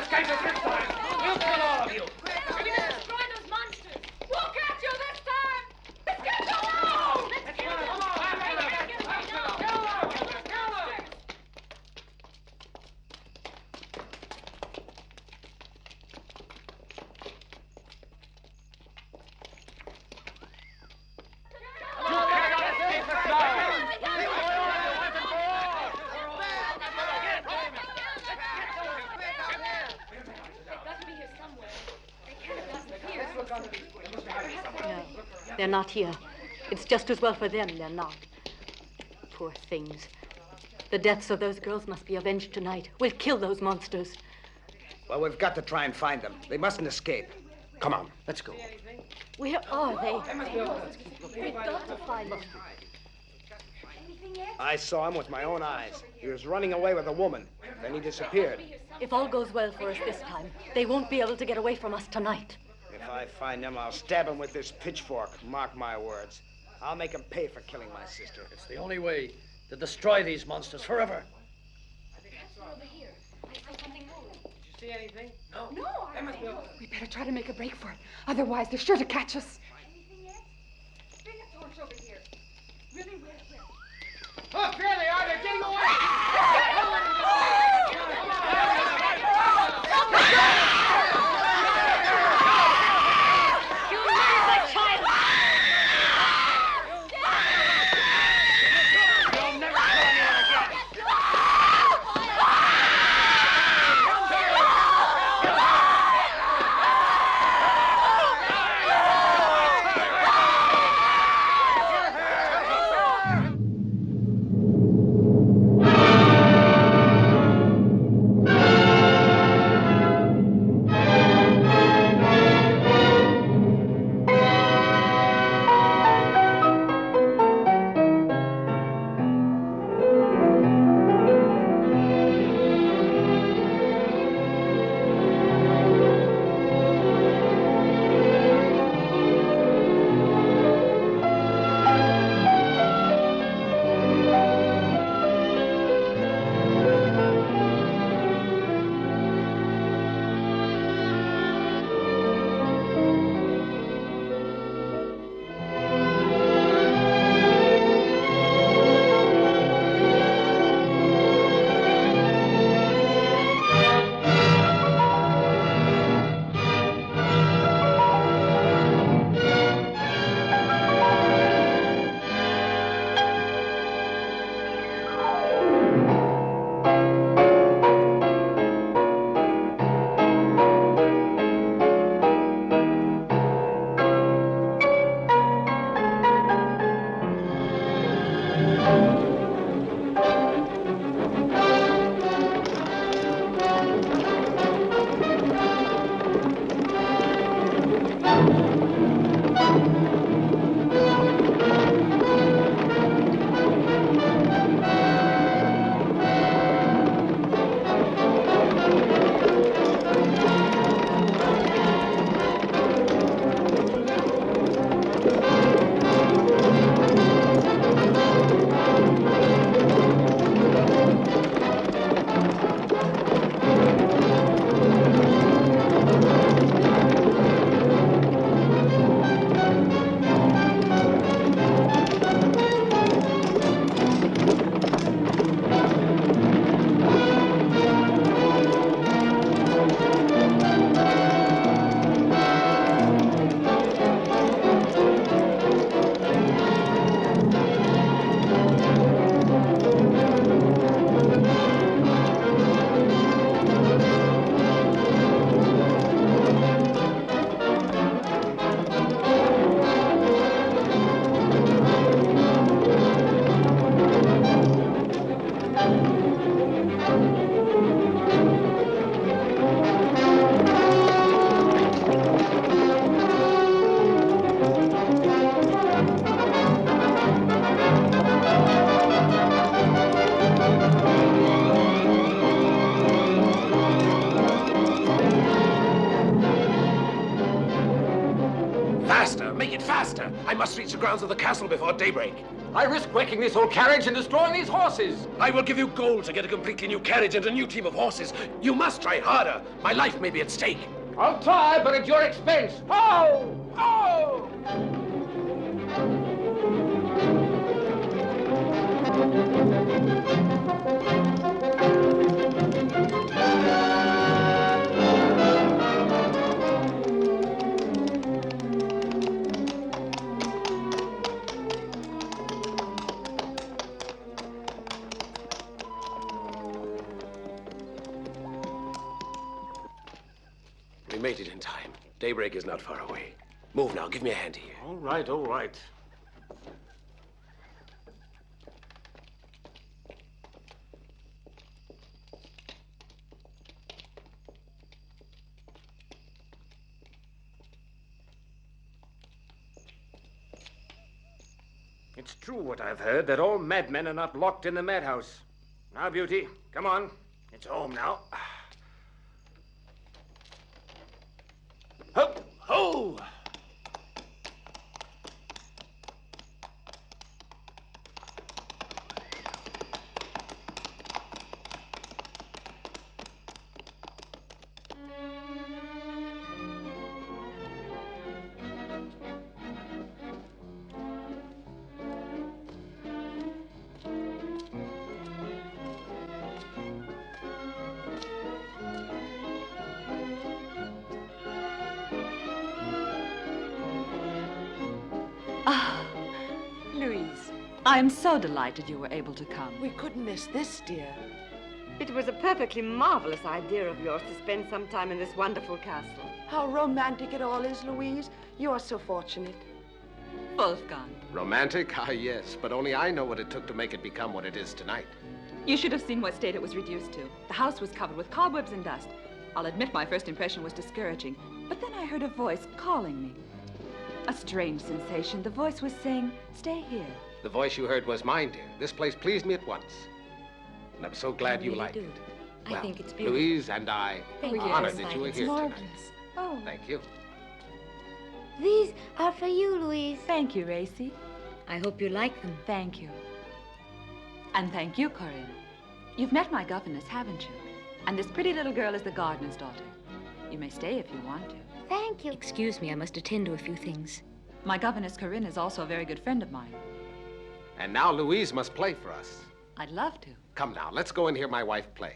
escape us this time. We'll kill all of you. We're going to destroy those monsters. We'll catch you this time. Let's get them out. Let's get them out. They're not here. It's just as well for them they're not. Poor things. The deaths of those girls must be avenged tonight. We'll kill those monsters. Well, we've got to try and find them. They mustn't escape. Come on, let's go. Where are they? We've got to find them. I saw him with my own eyes. He was running away with a woman. Then he disappeared. If all goes well for us this time, they won't be able to get away from us tonight. If I find them, I'll stab him with this pitchfork. Mark my words. I'll make him pay for killing my sister. It's the only way to destroy these monsters forever. Over here. I saw something moving. Did you see anything? No. No, We better try to make a break for it. Otherwise, they're sure to catch us. anything yet? Bring a torch over here. Really, where? Look, there they are. They're getting away. Make it faster! I must reach the grounds of the castle before daybreak. I risk wrecking this old carriage and destroying these horses. I will give you gold to get a completely new carriage and a new team of horses. You must try harder. My life may be at stake. I'll try, but at your expense. Oh! Oh! We made it in time. Daybreak is not far away. Move now. Give me a hand here. All right, all right. It's true what I've heard, that all madmen are not locked in the madhouse. Now, Beauty, come on. It's home now. Ho! Ho! Louise, I am so delighted you were able to come. We couldn't miss this, dear. It was a perfectly marvelous idea of yours to spend some time in this wonderful castle. How romantic it all is, Louise. You're so fortunate. Wolfgang, Romantic? Ah, yes, but only I know what it took to make it become what it is tonight. you should have seen what state it was reduced to. The house was covered with cobwebs and dust. I'll admit my first impression was discouraging, but then I heard a voice calling me. A strange sensation. The voice was saying, "Stay here." The voice you heard was mine, dear. This place pleased me at once. And I'm so glad you really like do. it. I Well, think it's beautiful. Louise and I Thank are you. honored Yes, that you were it's here tonight. Marvelous. Oh, Thank you. These are for you, Louise. thank you, Racy. I hope you like them. Thank you. And thank you, Corinne. You've met my governess, haven't you? And this pretty little girl is the gardener's daughter. You may stay if you want to. Thank you. Excuse me, I must attend to a few things. My governess, Corinne, is also a very good friend of mine. And now Louise must play for us. I'd love to. Come now, let's go and hear my wife play.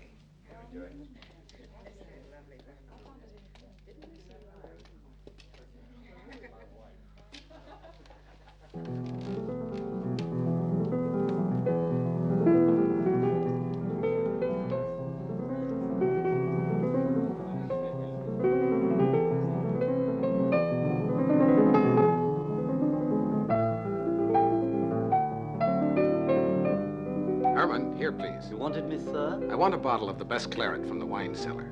Herman, here, please. You wanted me, sir? I want a bottle of the best claret from the wine cellar.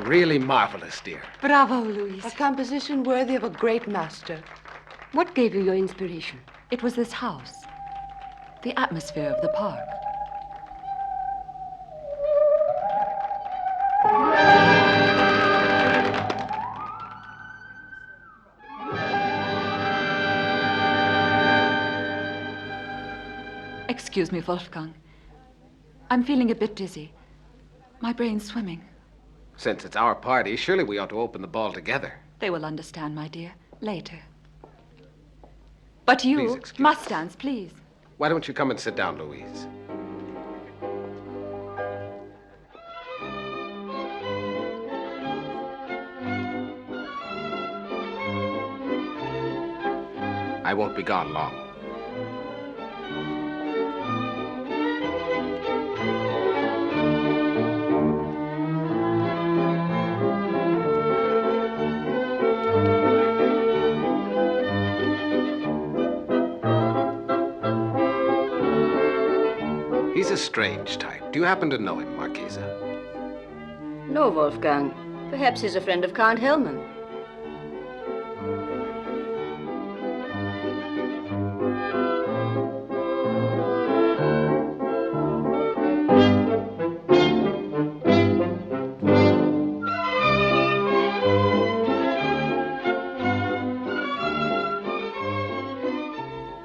Really marvelous, dear. Bravo, Louise. A composition worthy of a great master. What gave you your inspiration? It was this house, the atmosphere of the park. Excuse me, Wolfgang. I'm feeling a bit dizzy. My brain's swimming. Since it's our party, surely we ought to open the ball together. They will understand, my dear, later. But Please you excuse must us. dance, please. Why don't you come and sit down, Louise? I won't be gone long. He's a strange type. Do you happen to know him, Marchesa? No, Wolfgang. Perhaps he's a friend of Count Hellman.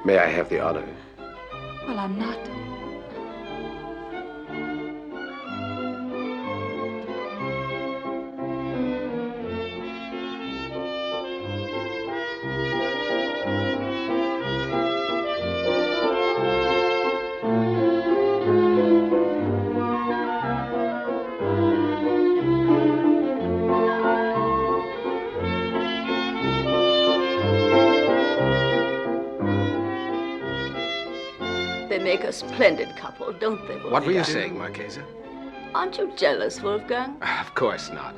May I have the honor? Well, I'm not. They make a splendid couple, don't they, Wolfgang? What were you saying, Marchesa? Aren't you jealous, Wolfgang? Of course not.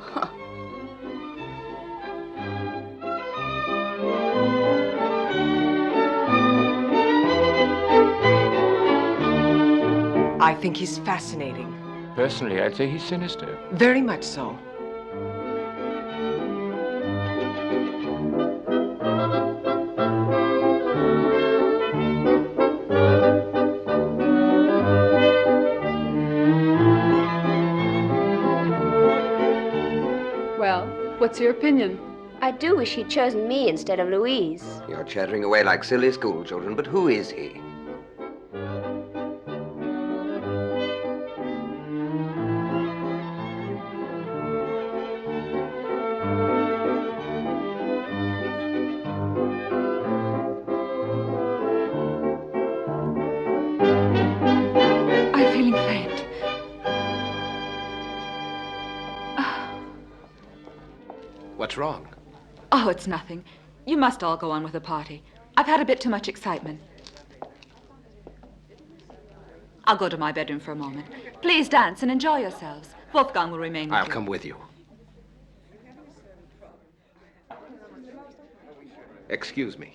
I think he's fascinating. Personally, I'd say he's sinister. Very much so. Well, what's your opinion? I do wish he'd chosen me instead of Louise. You're chattering away like silly schoolchildren, but who is he? I'm feeling faint. What's wrong? Oh, it's nothing. You must all go on with the party. I've had a bit too much excitement. I'll go to my bedroom for a moment. Please dance and enjoy yourselves. Wolfgang will remain with I'll you. come with you. Excuse me.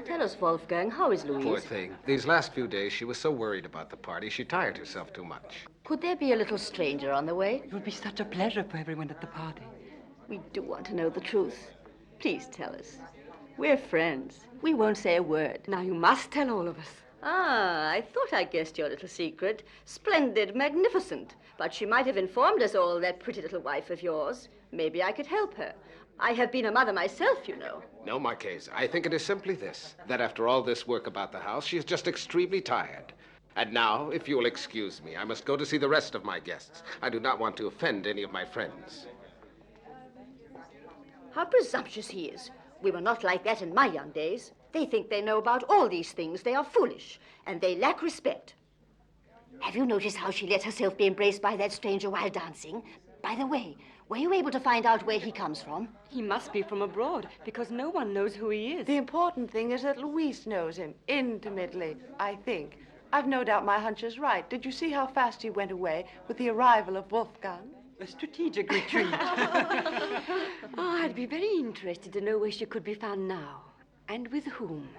Tell us, Wolfgang, how is Louise? Poor thing. These last few days, she was so worried about the party, she tired herself too much. Could there be a little stranger on the way? It would be such a pleasure for everyone at the party. We do want to know the truth. Please tell us. We're friends. We won't say a word. Now you must tell all of us. Ah, I thought I guessed your little secret. Splendid, magnificent. But she might have informed us all, that pretty little wife of yours. Maybe I could help her. I have been a mother myself, you know. No, Marchesa. I think it is simply this, that after all this work about the house, she is just extremely tired. And now, if you'll excuse me, I must go to see the rest of my guests. I do not want to offend any of my friends. How presumptuous he is. We were not like that in my young days. They think they know about all these things. They are foolish, and they lack respect. Have you noticed how she let herself be embraced by that stranger while dancing? By the way, were you able to find out where he comes from? He must be from abroad, because no one knows who he is. The important thing is that Louise knows him intimately, I think. I've no doubt my hunch is right. Did you see how fast he went away with the arrival of Wolfgang? A strategic retreat. Oh, I'd be very interested to know where she could be found now, and with whom.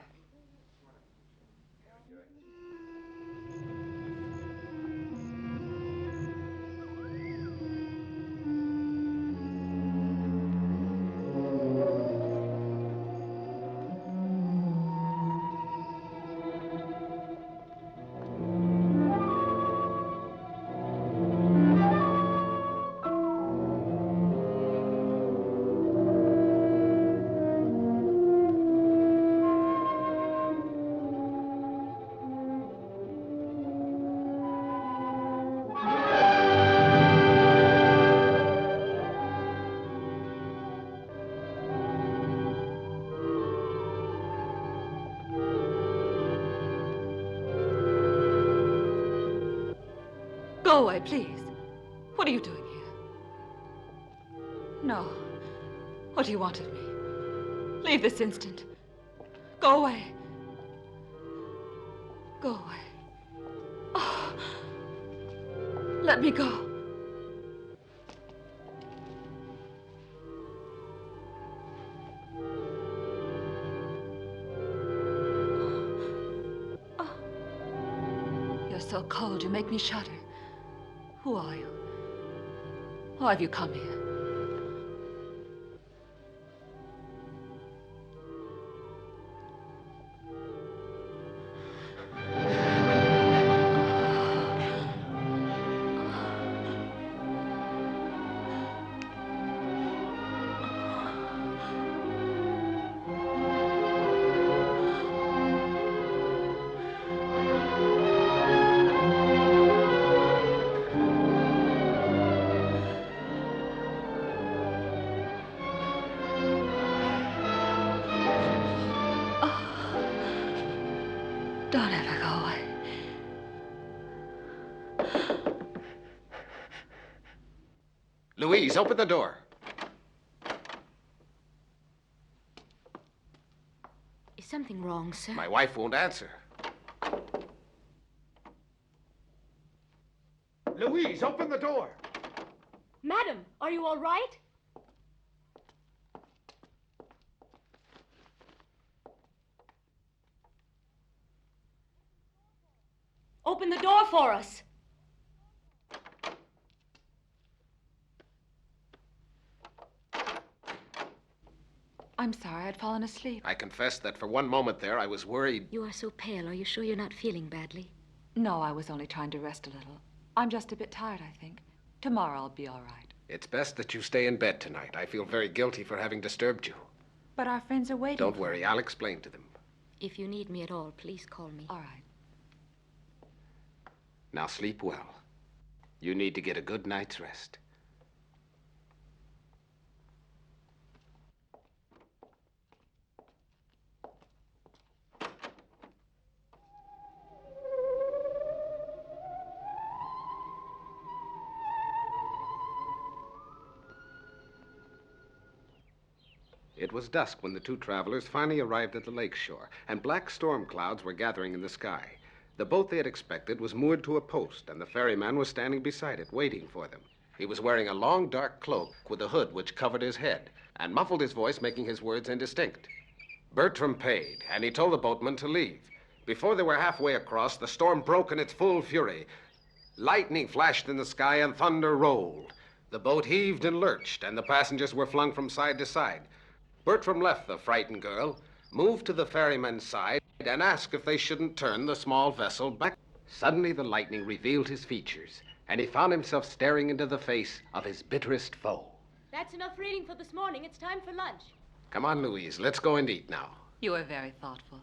Go away, please. What are you doing here? No. What do you want of me? Leave this instant. Go away. Go away. Oh. Let me go. Oh. You're so cold, you make me shudder. Who are you? Why have you come here? Don't ever go away. Louise, open the door. Is something wrong, sir? My wife won't answer. Louise, open the door. Madam, are you all right? Open the door for us. I'm sorry, I'd fallen asleep. I confess that for one moment there I was worried. You are so pale. Are you sure you're not feeling badly? No, I was only trying to rest a little. I'm just a bit tired, I think. Tomorrow I'll be all right. It's best that you stay in bed tonight. I feel very guilty for having disturbed you. But our friends are waiting. Don't worry, I'll explain to them. If you need me at all, please call me. All right. Now sleep well. You need to get a good night's rest. It was dusk when the two travelers finally arrived at the lake shore, and black storm clouds were gathering in the sky. The boat they had expected was moored to a post, and the ferryman was standing beside it, waiting for them. He was wearing a long, dark cloak with a hood which covered his head, and muffled his voice, making his words indistinct. Bertram paid, and he told the boatman to leave. Before they were halfway across, the storm broke in its full fury. Lightning flashed in the sky, and thunder rolled. The boat heaved and lurched, and the passengers were flung from side to side. Bertram left the frightened girl, moved to the ferryman's side, and asked if they shouldn't turn the small vessel back. Suddenly, the lightning revealed his features, and he found himself staring into the face of his bitterest foe. That's enough reading for this morning. It's time for lunch. Come on, Louise. Let's go and eat now. You are very thoughtful,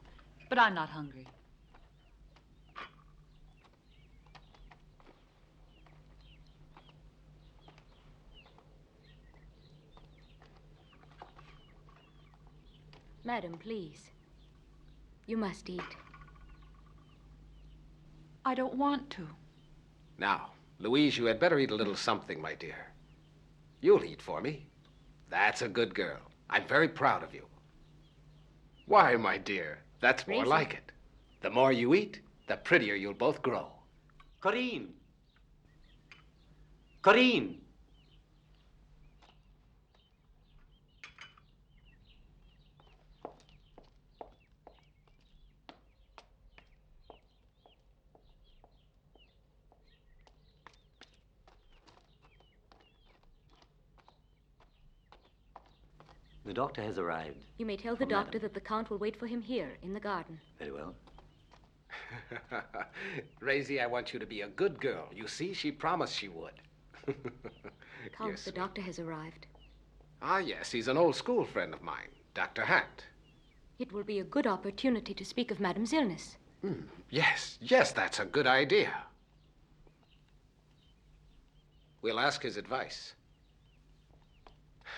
but I'm not hungry. Madam, please. You must eat. I don't want to. Now, Louise, you had better eat a little something, my dear. You'll eat for me. That's a good girl. I'm very proud of you. Why, my dear, that's more Raising. like it. The more you eat, the prettier you'll both grow. Corinne! Corinne! The doctor has arrived. You may tell the doctor that the Count will wait for him here, in the garden. Very well. Rosie, I want you to be a good girl. You see, she promised she would. Count, Yes. the doctor has arrived. Ah, yes, he's an old school friend of mine, Dr. Hunt. It will be a good opportunity to speak of Madame's illness. Yes, that's a good idea. We'll ask his advice.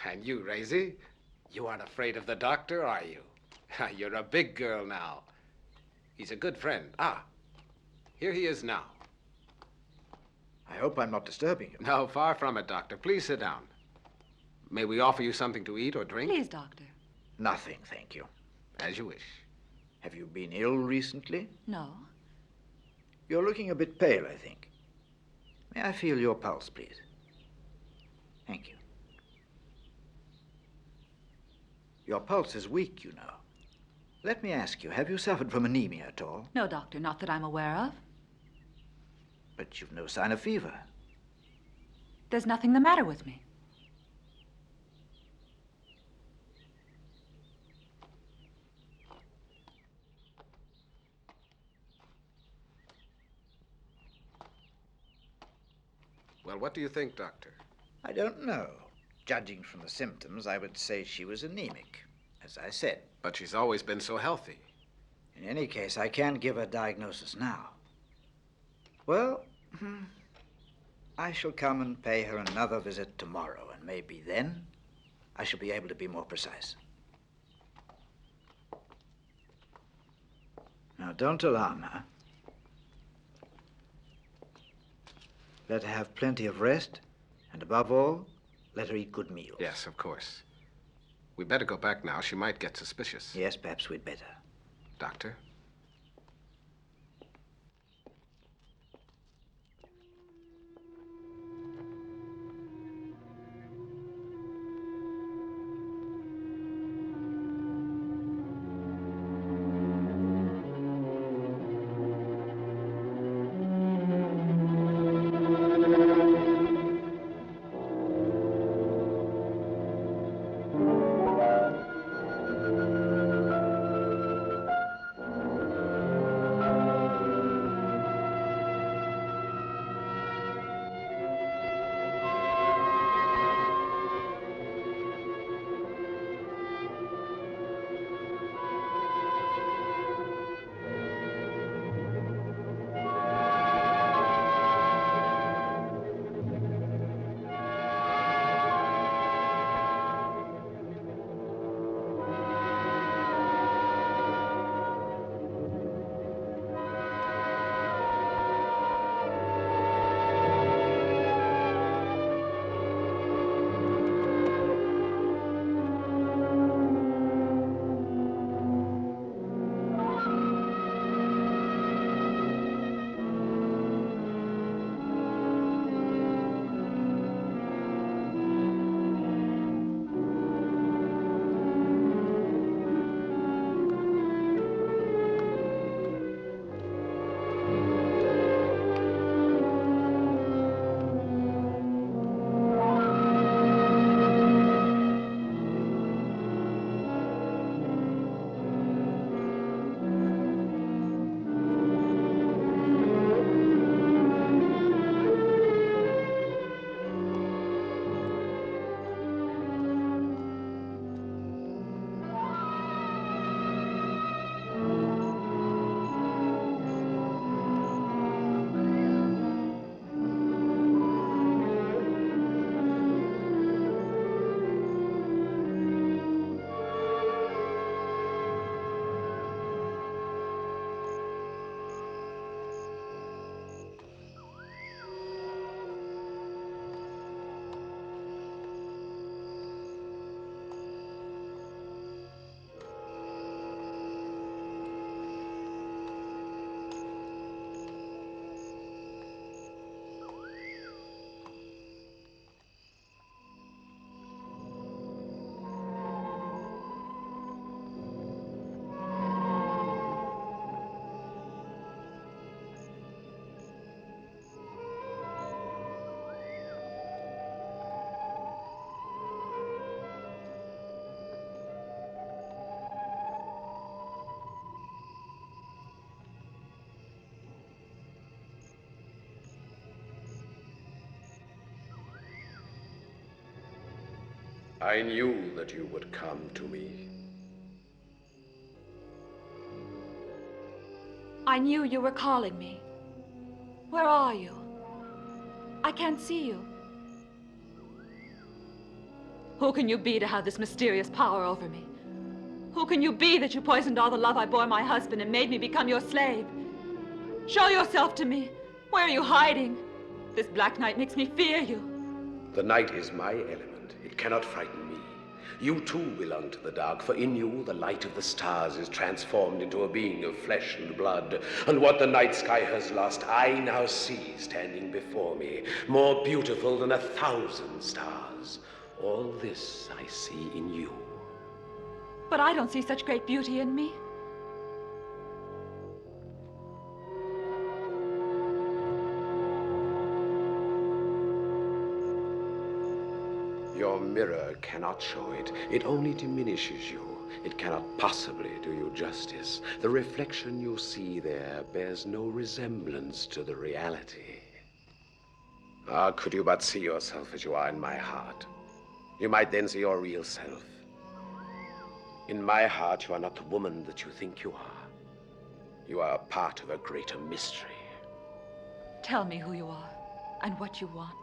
And you, Rosie, you aren't afraid of the doctor, are you? You're a big girl now. He's a good friend. Ah, here he is now. I hope I'm not disturbing you. No, far from it, Doctor. Please sit down. May we offer you something to eat or drink? Please, Doctor. Nothing, thank you. As you wish. Have you been ill recently? No. You're looking a bit pale, I think. May I feel your pulse, please? Thank you. Your pulse is weak, you know. Let me ask you, have you suffered from anemia at all? No, Doctor, not that I'm aware of. But you've no sign of fever. There's nothing the matter with me. Well, what do you think, Doctor? I don't know. Judging from the symptoms, I would say she was anemic, as I said. But she's always been so healthy. In any case, I can't give a diagnosis now. Well, I shall come and pay her another visit tomorrow, and maybe then I shall be able to be more precise. Now, don't alarm her. Let her have plenty of rest, and above all, let her eat good meals. Yes, of course. We'd better go back now. She might get suspicious. Yes, perhaps we'd better. Doctor? I knew that you would come to me. I knew you were calling me. Where are you? I can't see you. Who can you be to have this mysterious power over me? Who can you be that you poisoned all the love I bore my husband and made me become your slave? Show yourself to me. Where are you hiding? This black night makes me fear you. The night is my element. It cannot frighten me. You too belong to the dark, for in you the light of the stars is transformed into a being of flesh and blood. And what the night sky has lost, I now see standing before me, more beautiful than 1,000 stars. All this I see in you. But I don't see such great beauty in me. Your mirror cannot show it. It only diminishes you. It cannot possibly do you justice. The reflection you see there bears no resemblance to the reality. Ah, could you but see yourself as you are in my heart, you might then see your real self. In my heart, you are not the woman that you think you are. You are a part of a greater mystery. Tell me who you are and what you want.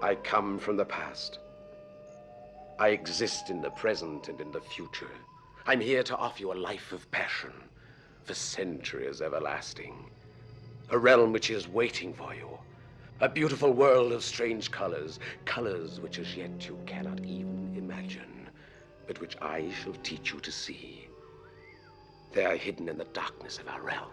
I come from the past. I exist in the present and in the future. I'm here to offer you a life of passion, for centuries everlasting. A realm which is waiting for you. A beautiful world of strange colors, colors which as yet you cannot even imagine, but which I shall teach you to see. They are hidden in the darkness of our realm.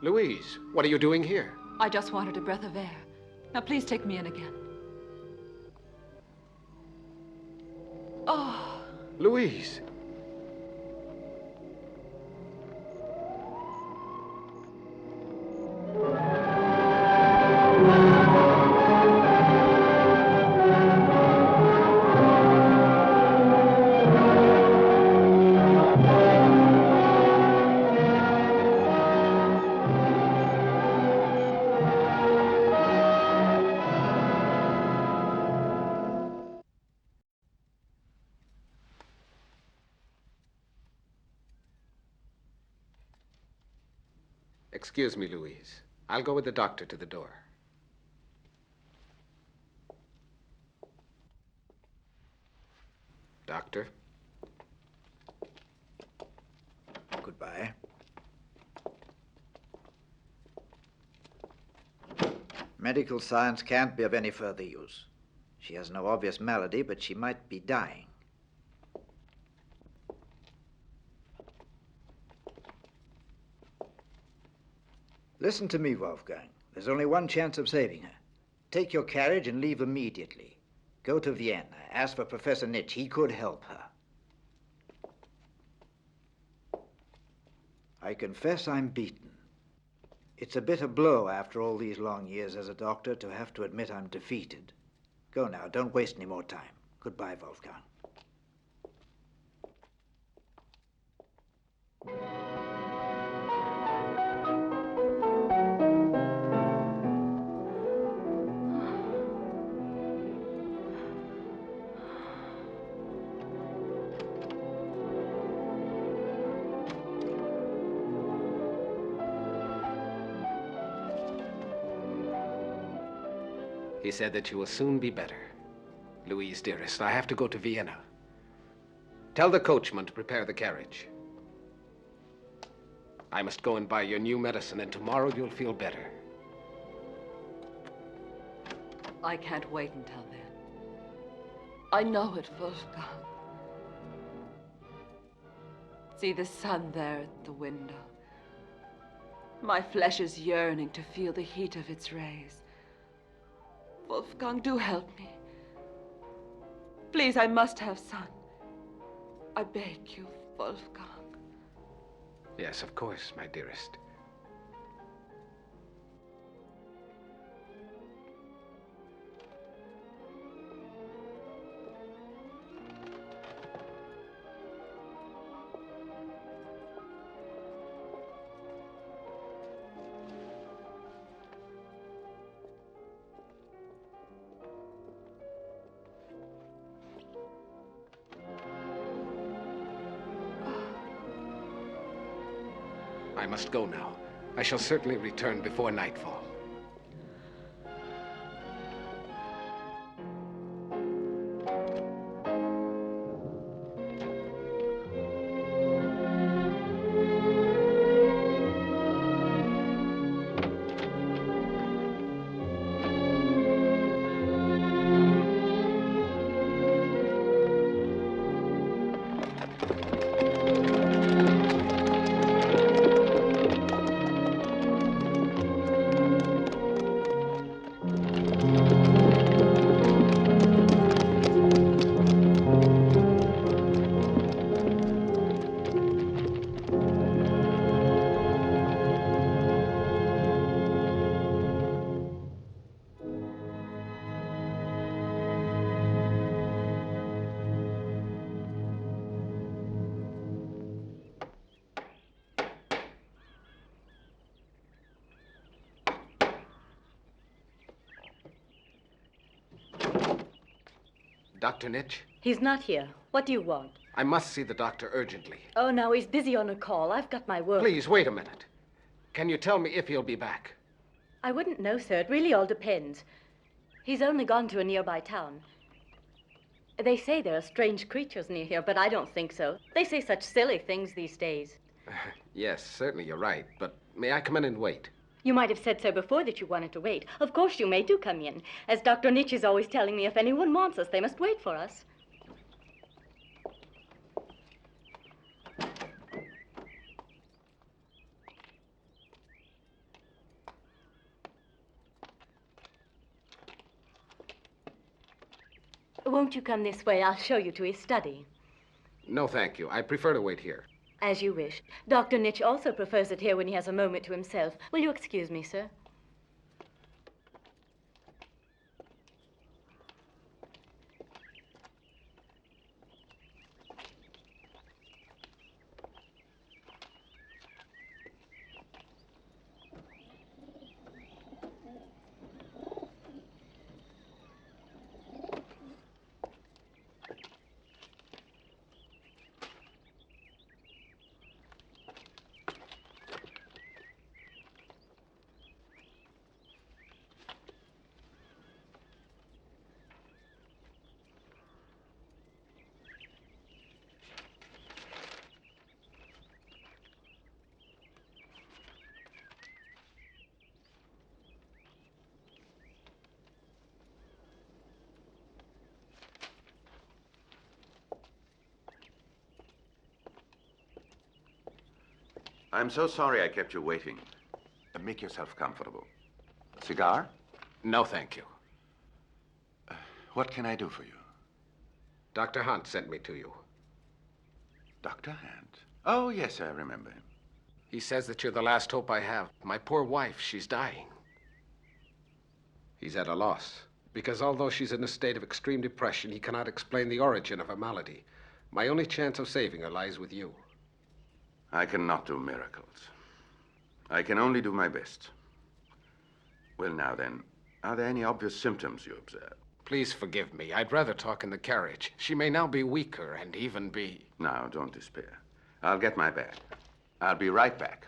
Louise, what are you doing here? I just wanted a breath of air. Now please take me in again. Oh. Louise. Excuse me, Louise. I'll go with the doctor to the door. Doctor? Goodbye. Medical science can't be of any further use. She has no obvious malady, but she might be dying. Listen to me, Wolfgang. There's only one chance of saving her. Take your carriage and leave immediately. Go to Vienna. Ask for Professor Nitsch. He could help her. I confess I'm beaten. It's a bitter blow after all these long years as a doctor to have to admit I'm defeated. Go now. Don't waste any more time. Goodbye, Wolfgang. He said that you will soon be better. Louise, dearest, I have to go to Vienna. Tell the coachman to prepare the carriage. I must go and buy your new medicine, and tomorrow you'll feel better. I can't wait until then. I know it, Wolfgang. See the sun there at the window. My flesh is yearning to feel the heat of its rays. Wolfgang, do help me. Please, I must have sun. I beg you, Wolfgang. Yes, of course, my dearest. I must go now. I shall certainly return before nightfall. Dr. Nitch? He's not here. What do you want? I must see the doctor urgently. Oh, no, he's busy on a call. I've got my work. Please, wait a minute. Can you tell me if he'll be back? I wouldn't know, sir. It really all depends. He's only gone to a nearby town. They say there are strange creatures near here, but I don't think so. They say such silly things these days. Yes, certainly you're right, but may I come in and wait? You might have said so before that you wanted to wait. Of course you may. Do come in. As Dr. Nitch is always telling me, if anyone wants us, they must wait for us. Won't you come this way? I'll show you to his study. No, thank you. I prefer to wait here. As you wish. Dr. Nitch also prefers it here when he has a moment to himself. Will you excuse me, sir? I'm so sorry I kept you waiting. Make yourself comfortable. Cigar? No, thank you. What can I do for you? Dr. Hunt sent me to you. Dr. Hunt? Oh, yes, I remember him. He says that you're the last hope I have. My poor wife, she's dying. He's at a loss. Because although she's in a state of extreme depression, he cannot explain the origin of her malady. My only chance of saving her lies with you. I cannot do miracles. I can only do my best. Well, now then, are there any obvious symptoms you observe? Please forgive me. I'd rather talk in the carriage. She may now be weaker and even be... Now, don't despair. I'll get my bag. I'll be right back.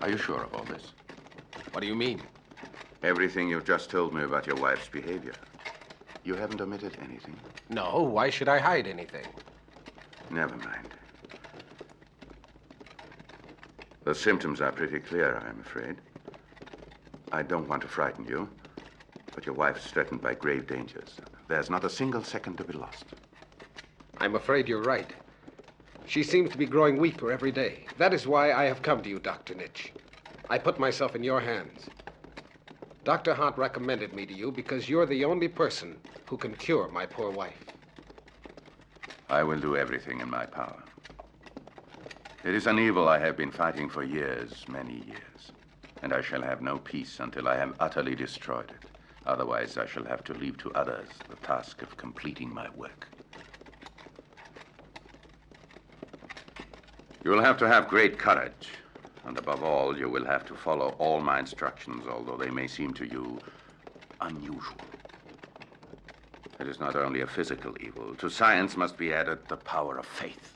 Are you sure of all this? What do you mean? Everything you've just told me about your wife's behavior. You haven't omitted anything? No, why should I hide anything? Never mind. The symptoms are pretty clear, I'm afraid. I don't want to frighten you, but your wife's threatened by grave dangers. There's not a single second to be lost. I'm afraid you're right. She seems to be growing weaker every day. That is why I have come to you, Dr. Nitsch. I put myself in your hands. Dr. Hart recommended me to you because you're the only person who can cure my poor wife. I will do everything in my power. It is an evil I have been fighting for years, many years. And I shall have no peace until I have utterly destroyed it. Otherwise, I shall have to leave to others the task of completing my work. You will have to have great courage. And above all, you will have to follow all my instructions, although they may seem to you unusual. It is not only a physical evil. To science must be added the power of faith.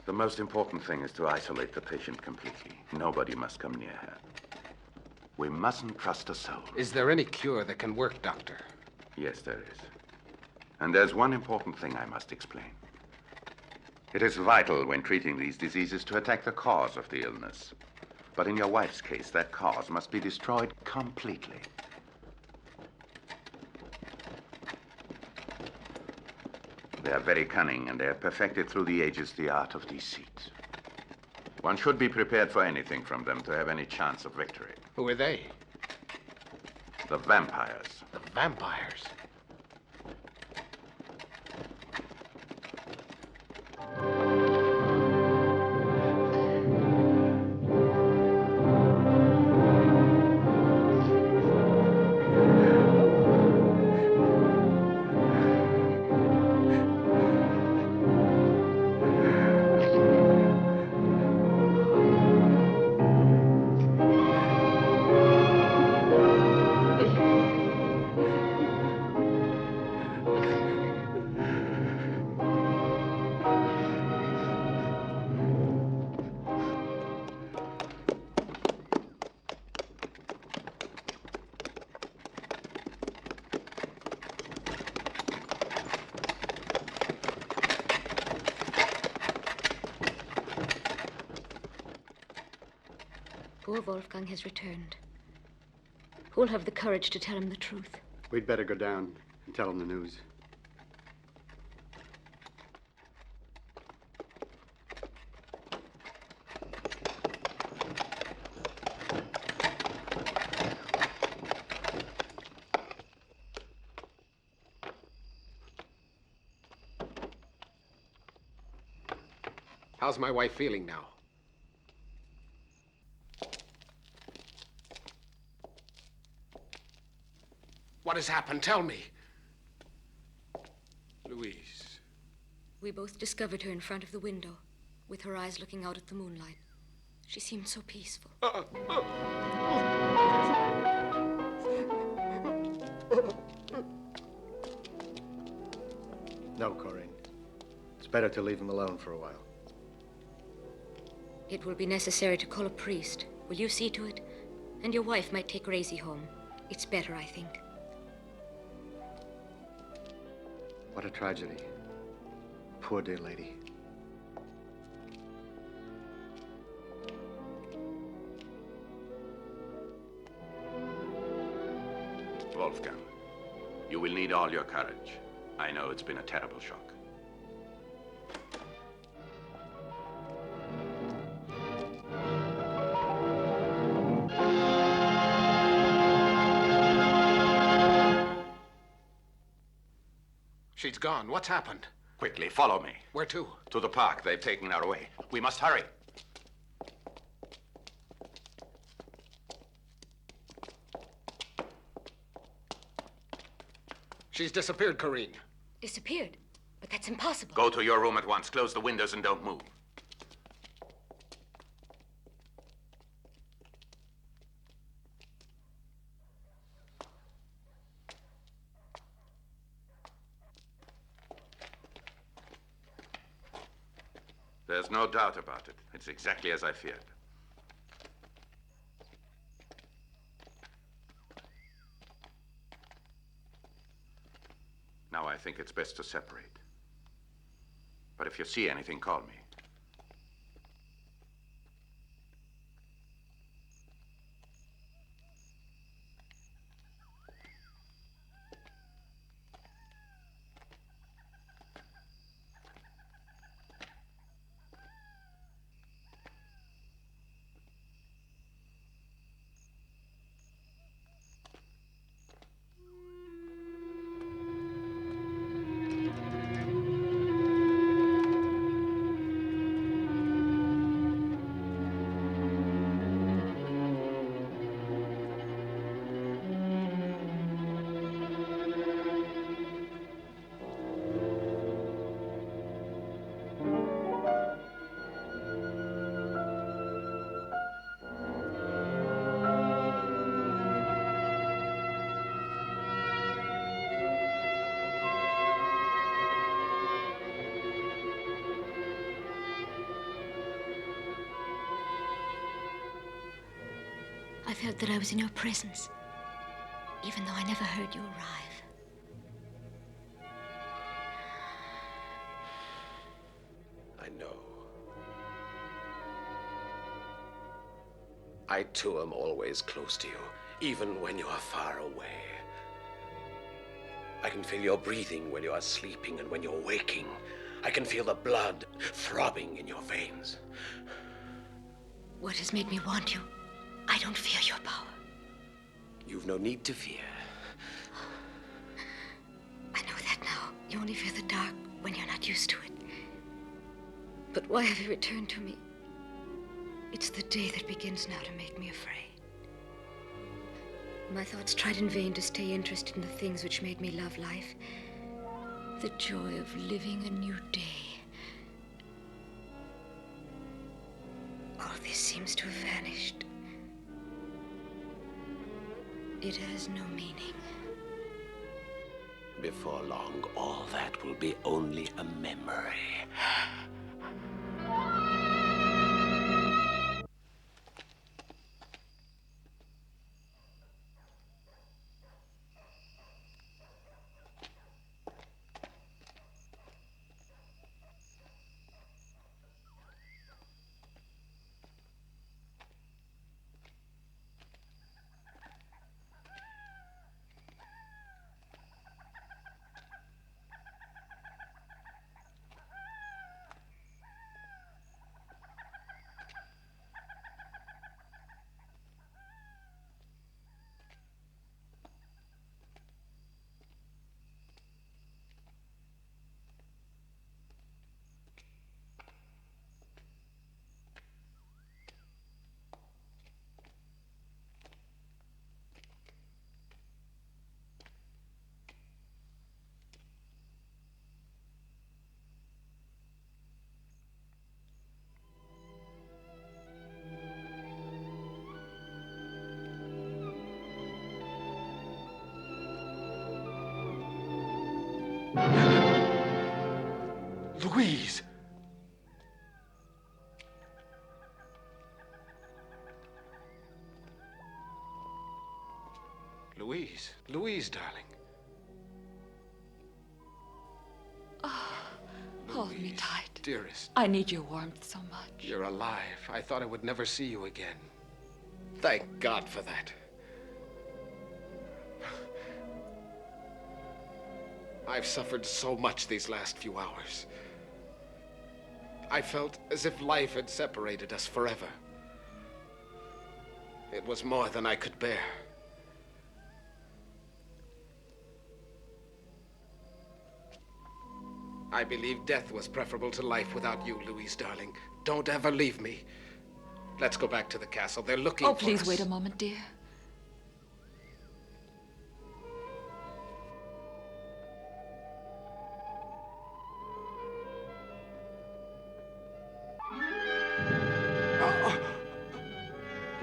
The most important thing is to isolate the patient completely. Nobody must come near her. We mustn't trust a soul. Is there any cure that can work, Doctor? Yes, there is. And there's one important thing I must explain. It is vital when treating these diseases to attack the cause of the illness. But in your wife's case, that cause must be destroyed completely. They are very cunning, and they have perfected through the ages the art of deceit. One should be prepared for anything from them to have any chance of victory. Who are they? The vampires. The vampires? Poor Wolfgang has returned. Who'll have the courage to tell him the truth? We'd better go down and tell him the news. How's my wife feeling now? What has happened? Tell me. Louise. We both discovered her in front of the window, with her eyes looking out at the moonlight. She seemed so peaceful. No, Corinne. It's better to leave him alone for a while. It will be necessary to call a priest. Will you see to it? And your wife might take Raisy home. It's better, I think. What a tragedy. Poor dear lady. Wolfgang, you will need all your courage. I know it's been a terrible shock. She's gone. What's happened? Quickly, follow me. Where to? To the park. They've taken her away. We must hurry. She's disappeared, Corinne. Disappeared? But that's impossible. Go to your room at once. Close the windows and don't move. There's no doubt about it. It's exactly as I feared. Now I think it's best to separate. But if you see anything, call me. I felt that I was in your presence, even though I never heard you arrive. I know. I, too, am always close to you, even when you are far away. I can feel your breathing when you are sleeping and when you're waking. I can feel the blood throbbing in your veins. What has made me want you? I don't fear your power. You've no need to fear. I know that now. You only fear the dark when you're not used to it. But why have you returned to me? It's the day that begins now to make me afraid. My thoughts tried in vain to stay interested in the things which made me love life. The joy of living a new day. All this seems to have vanished. It has no meaning. Before long, all that will be only a memory. Louise! Louise. Louise, darling. Hold me tight. Dearest. I need your warmth so much. You're alive. I thought I would never see you again. Thank God for that. I've suffered so much these last few hours. I felt as if life had separated us forever. It was more than I could bear. I believe death was preferable to life without you, Louise, darling. Don't ever leave me. Let's go back to the castle. They're looking for us. Oh, please wait a moment, dear.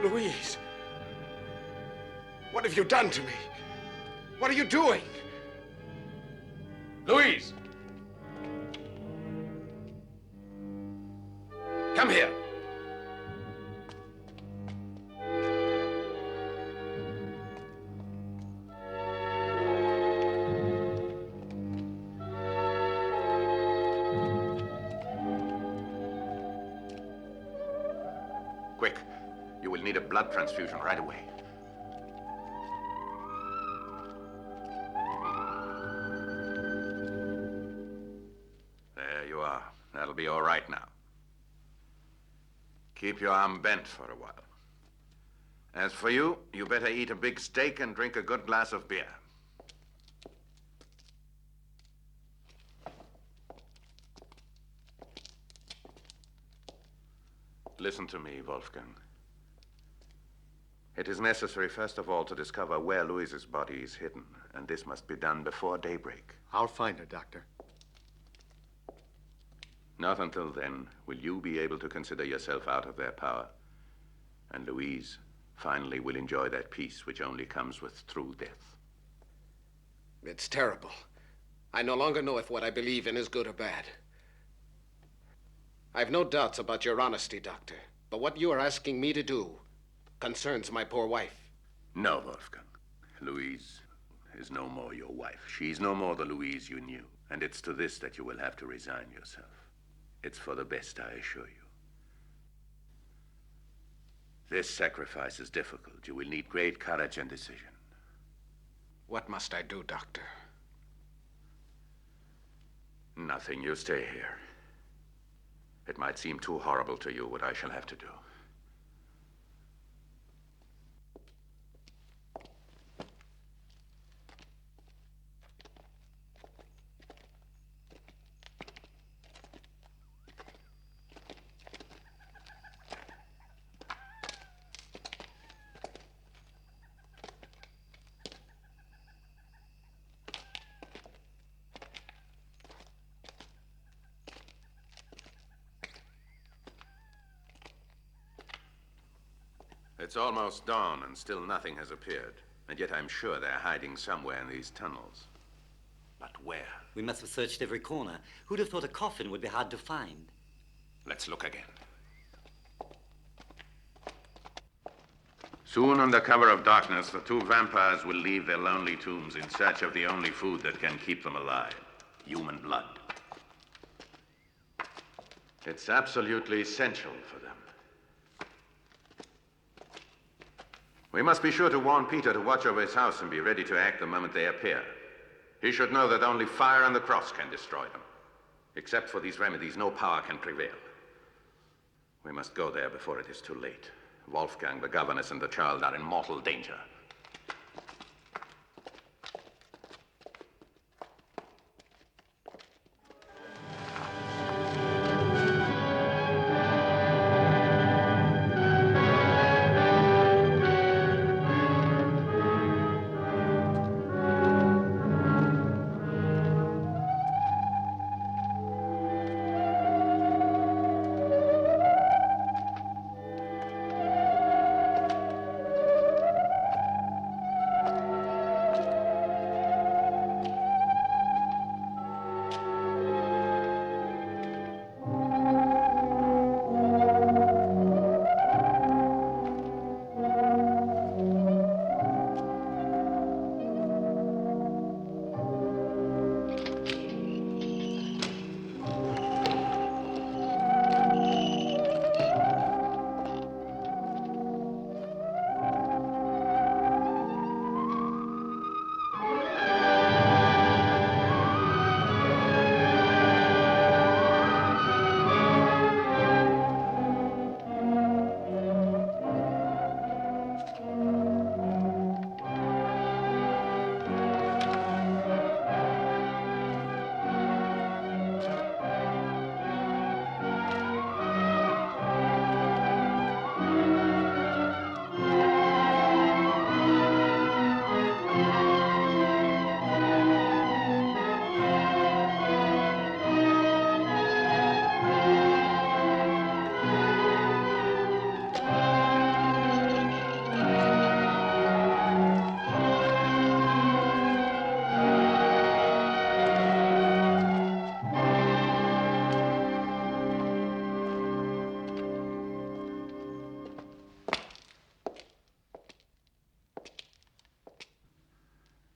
Louise! What have you done to me? What are you doing? Louise! Come here. Quick. You will need a blood transfusion right away. There you are. That'll be all right now. Keep your arm bent for a while. As for you, you better eat a big steak and drink a good glass of beer. Listen to me, Wolfgang. It is necessary, first of all, to discover where Louise's body is hidden, and this must be done before daybreak. I'll find her, Doctor. Not until then will you be able to consider yourself out of their power, and Louise finally will enjoy that peace which only comes with true death. It's terrible. I no longer know if what I believe in is good or bad. I've no doubts about your honesty, Doctor, but what you are asking me to do concerns my poor wife. No, Wolfgang. Louise is no more your wife. She's no more the Louise you knew, and it's to this that you will have to resign yourself. It's for the best, I assure you. This sacrifice is difficult. You will need great courage and decision. What must I do, Doctor? Nothing. You stay here. It might seem too horrible to you what I shall have to do. It's almost dawn, and still nothing has appeared. And yet I'm sure they're hiding somewhere in these tunnels. But where? We must have searched every corner. Who'd have thought a coffin would be hard to find? Let's look again. Soon, under cover of darkness, the two vampires will leave their lonely tombs in search of the only food that can keep them alive: human blood. It's absolutely essential for them. We must be sure to warn Peter to watch over his house and be ready to act the moment they appear. He should know that only fire and the cross can destroy them. Except for these remedies, no power can prevail. We must go there before it is too late. Wolfgang, the governess, and the child are in mortal danger.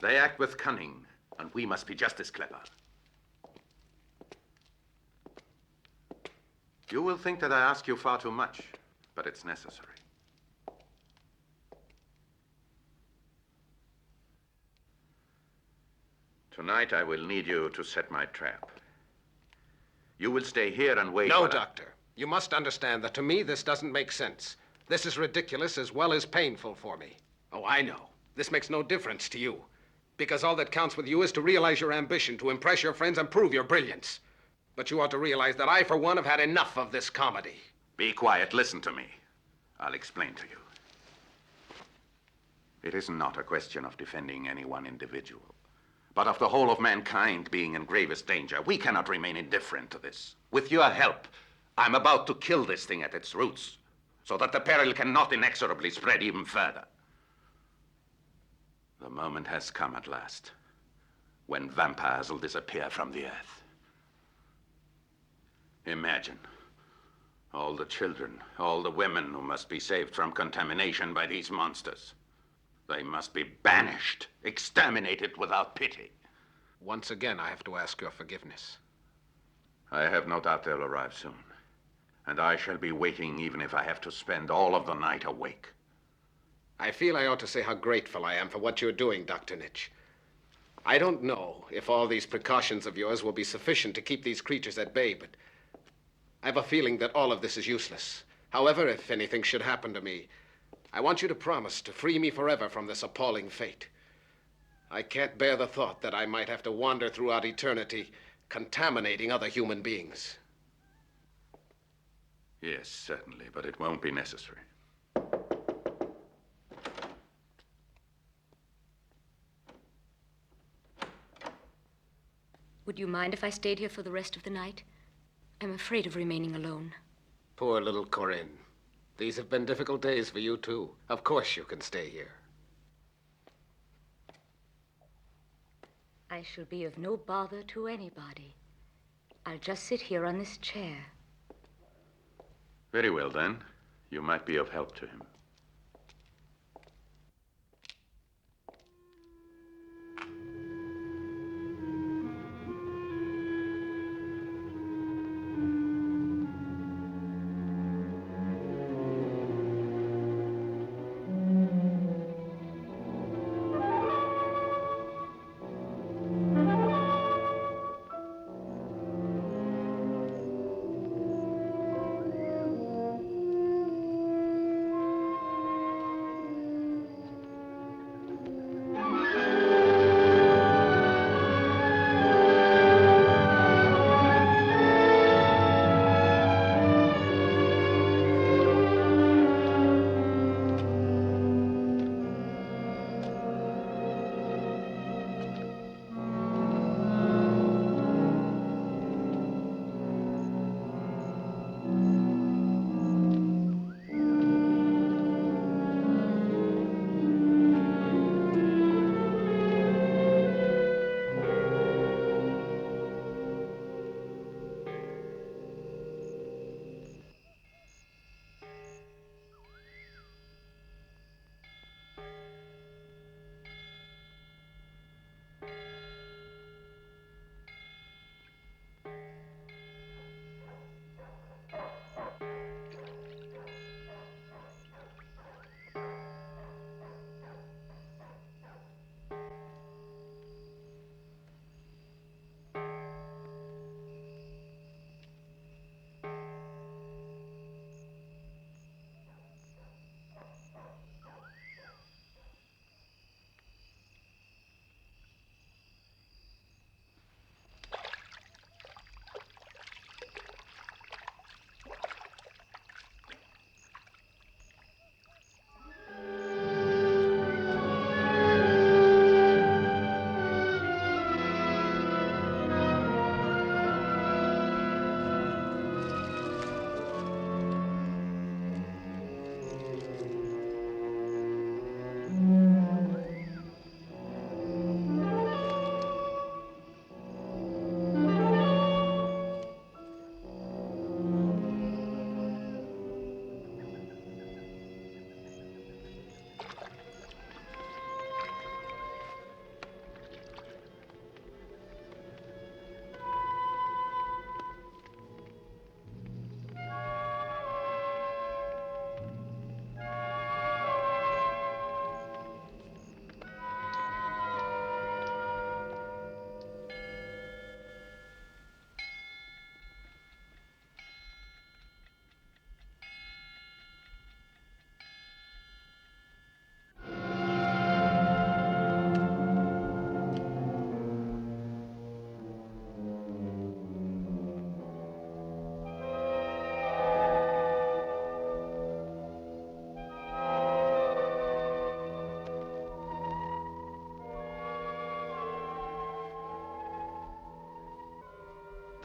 They act with cunning, and we must be just as clever. You will think that I ask you far too much, but it's necessary. Tonight, I will need you to set my trap. You will stay here and wait. No, Doctor. You must understand that to me, this doesn't make sense. This is ridiculous as well as painful for me. Oh, I know. This makes no difference to you. Because all that counts with you is to realize your ambition, to impress your friends and prove your brilliance. But you ought to realize that I, for one, have had enough of this comedy. Be quiet. Listen to me. I'll explain to you. It is not a question of defending any one individual, but of the whole of mankind being in gravest danger. We cannot remain indifferent to this. With your help, I'm about to kill this thing at its roots, so that the peril cannot inexorably spread even further. The moment has come at last, when vampires will disappear from the earth. Imagine all the children, all the women who must be saved from contamination by these monsters. They must be banished, exterminated without pity. Once again, I have to ask your forgiveness. I have no doubt they'll arrive soon. And I shall be waiting even if I have to spend all of the night awake. I feel I ought to say how grateful I am for what you're doing, Dr. Nitch. I don't know if all these precautions of yours will be sufficient to keep these creatures at bay, but I have a feeling that all of this is useless. However, if anything should happen to me, I want you to promise to free me forever from this appalling fate. I can't bear the thought that I might have to wander throughout eternity, contaminating other human beings. Yes, certainly, but it won't be necessary. Would you mind if I stayed here for the rest of the night? I'm afraid of remaining alone. Poor little Corinne. These have been difficult days for you, too. Of course you can stay here. I shall be of no bother to anybody. I'll just sit here on this chair. Very well, then. You might be of help to him.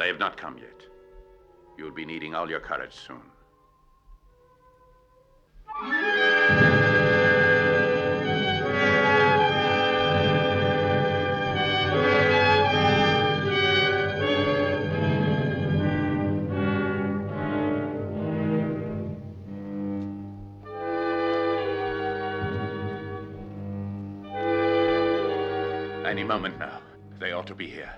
They have not come yet. You'll be needing all your courage soon. Any moment now. They ought to be here.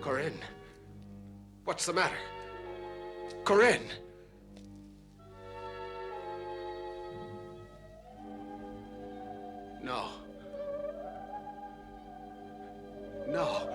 Corinne, what's the matter? Corinne! No. No.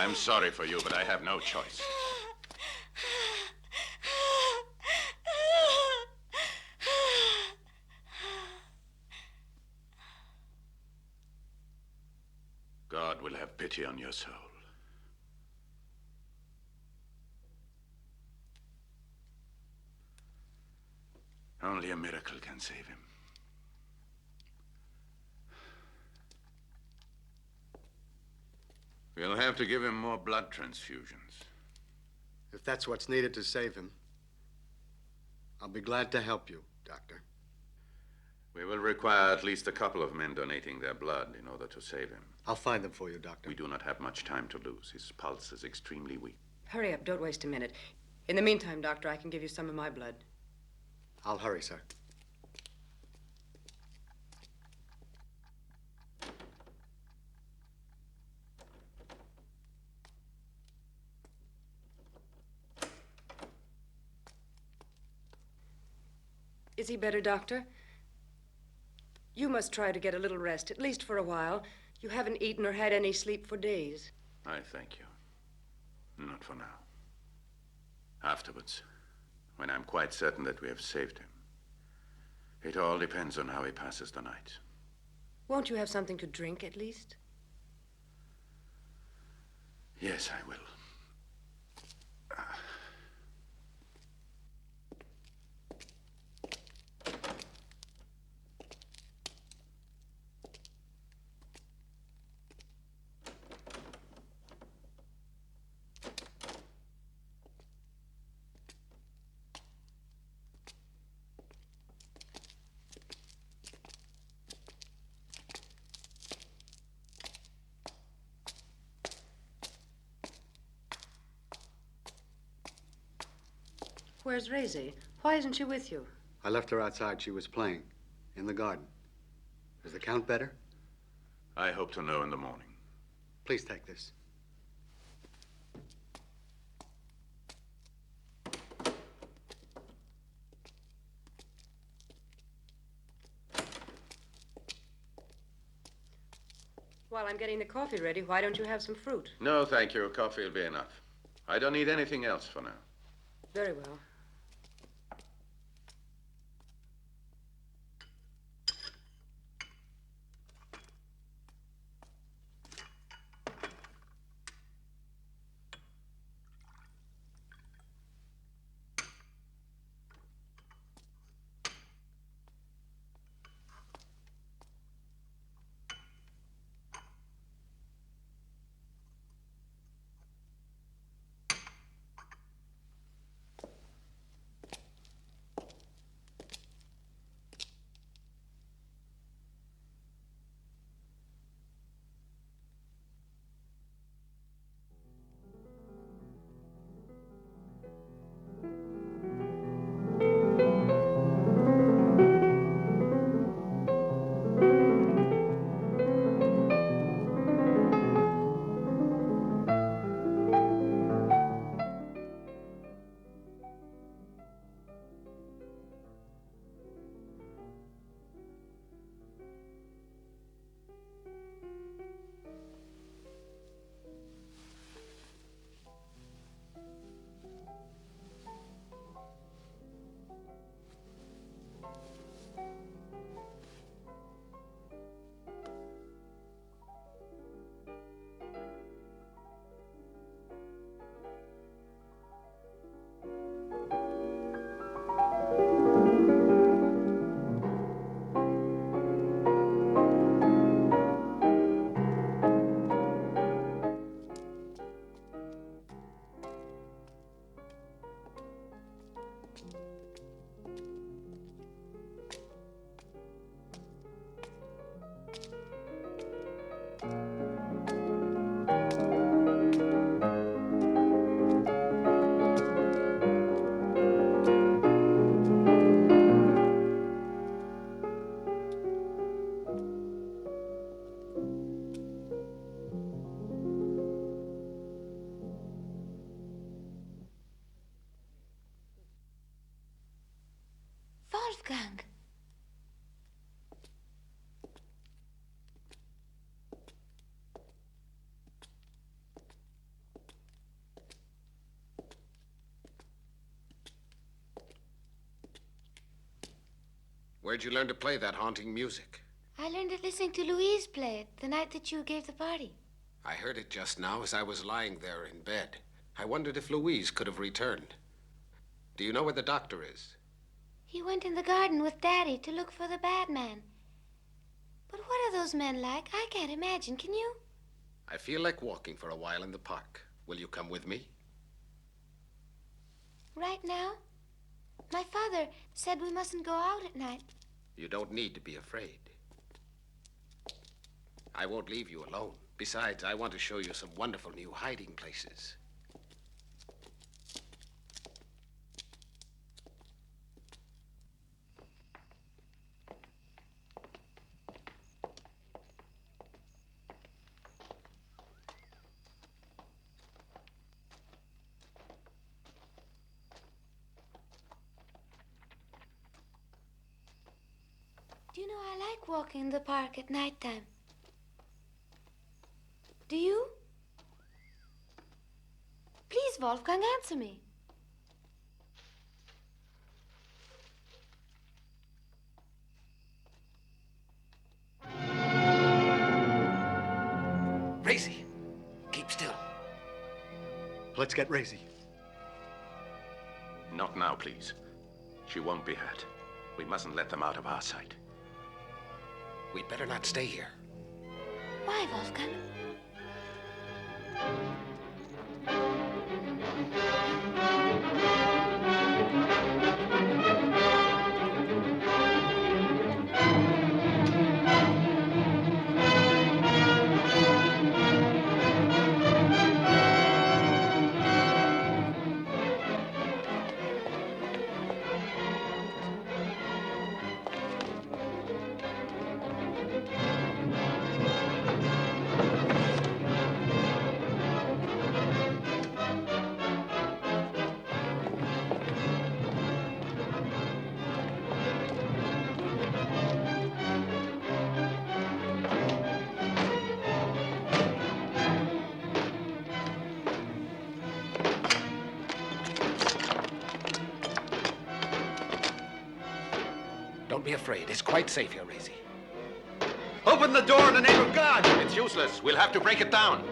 I'm sorry for you, but I have no choice. God will have pity on your soul. Only a miracle can save him. We'll have to give him more blood transfusions. If that's what's needed to save him, I'll be glad to help you, Doctor. We will require at least a couple of men donating their blood in order to save him. I'll find them for you, Doctor. We do not have much time to lose. His pulse is extremely weak. Hurry up, don't waste a minute. In the meantime, Doctor, I can give you some of my blood. I'll hurry, sir. Is he better, Doctor? You must try to get a little rest, at least for a while. You haven't eaten or had any sleep for days. I thank you. Not for now. Afterwards, when I'm quite certain that we have saved him. It all depends on how he passes the night. Won't you have something to drink, at least? Yes, I will. Where's Raisy? Why isn't she with you? I left her outside. She was playing in the garden. Is the Count better? I hope to know in the morning. Please take this. While I'm getting the coffee ready, why don't you have some fruit? No, thank you. Coffee will be enough. I don't need anything else for now. Very well. Wolfgang. Where'd you learn to play that haunting music? I learned it listening to Louise play it the night that you gave the party. I heard it just now as I was lying there in bed. I wondered if Louise could have returned. Do you know where the doctor is? He went in the garden with Daddy to look for the bad man. But what are those men like? I can't imagine. Can you? I feel like walking for a while in the park. Will you come with me? Right now? My father said we mustn't go out at night. You don't need to be afraid. I won't leave you alone. Besides, I want to show you some wonderful new hiding places. Do you know, I like walking in the park at nighttime. Do you? Please, Wolfgang, answer me. Racy, keep still. Let's get Racy. Not now, please. She won't be hurt. We mustn't let them out of our sight. We'd better not stay here. Why, Wolfgang? Don't be afraid. It's quite safe here, Racy. Open the door in the name of God! It's useless. We'll have to break it down.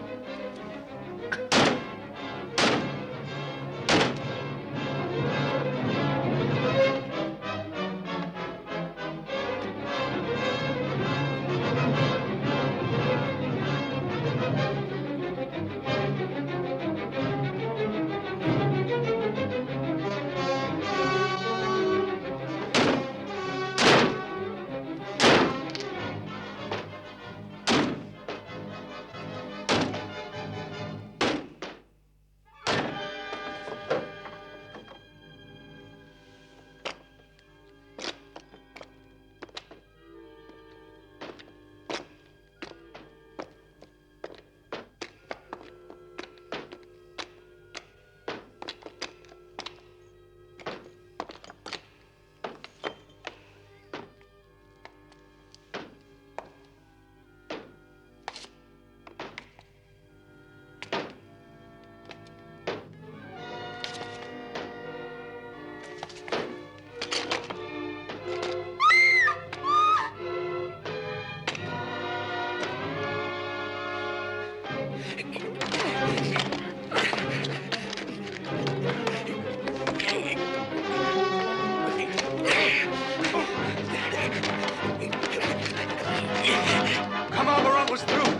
Come on, we're almost through.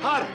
Harder.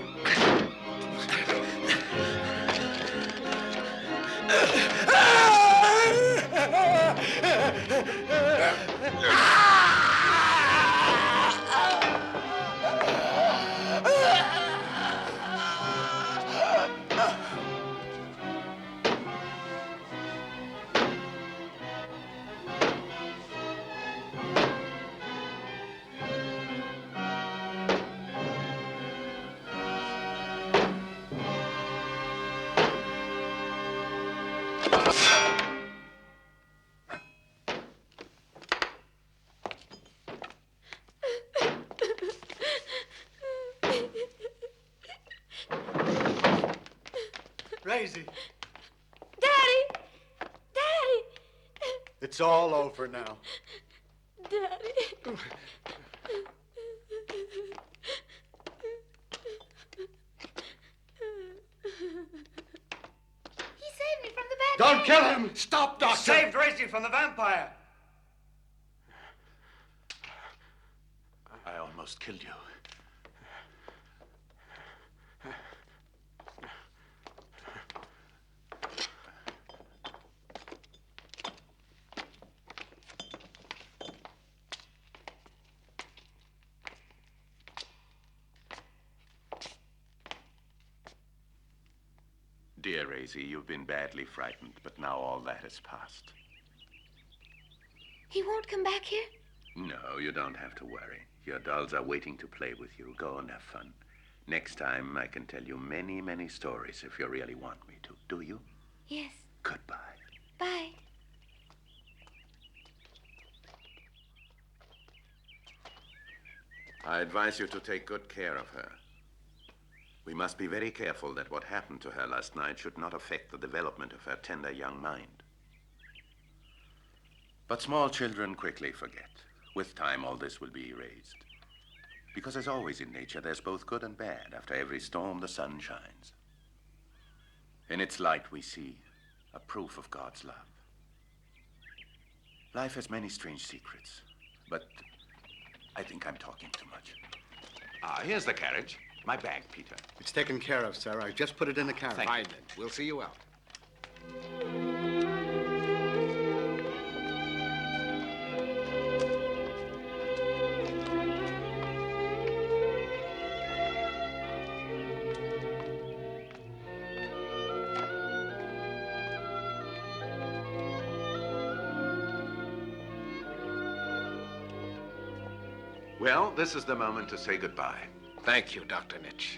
Racy. Daddy! Daddy! It's all over now. Daddy. He saved me from the bad Don't guy. kill him! Stop, Doctor! Saved Racy from the vampire. I almost killed you. Dear Racy, you've been badly frightened, but now all that has passed. He won't come back here? No, you don't have to worry. Your dolls are waiting to play with you. Go and have fun. Next time, I can tell you many, many stories if you really want me to. Do you? Yes. Goodbye. Bye. I advise you to take good care of her. We must be very careful that what happened to her last night should not affect the development of her tender young mind. But small children quickly forget. With time, all this will be erased. Because as always in nature, there's both good and bad. After every storm, the sun shines. In its light, we see a proof of God's love. Life has many strange secrets, but I think I'm talking too much. Ah, here's the carriage. My bag, Peter. It's taken care of, sir. I just put it in the carriage. Fine, then. We'll see you out. Well, this is the moment to say goodbye. Thank you, Dr. Nitch.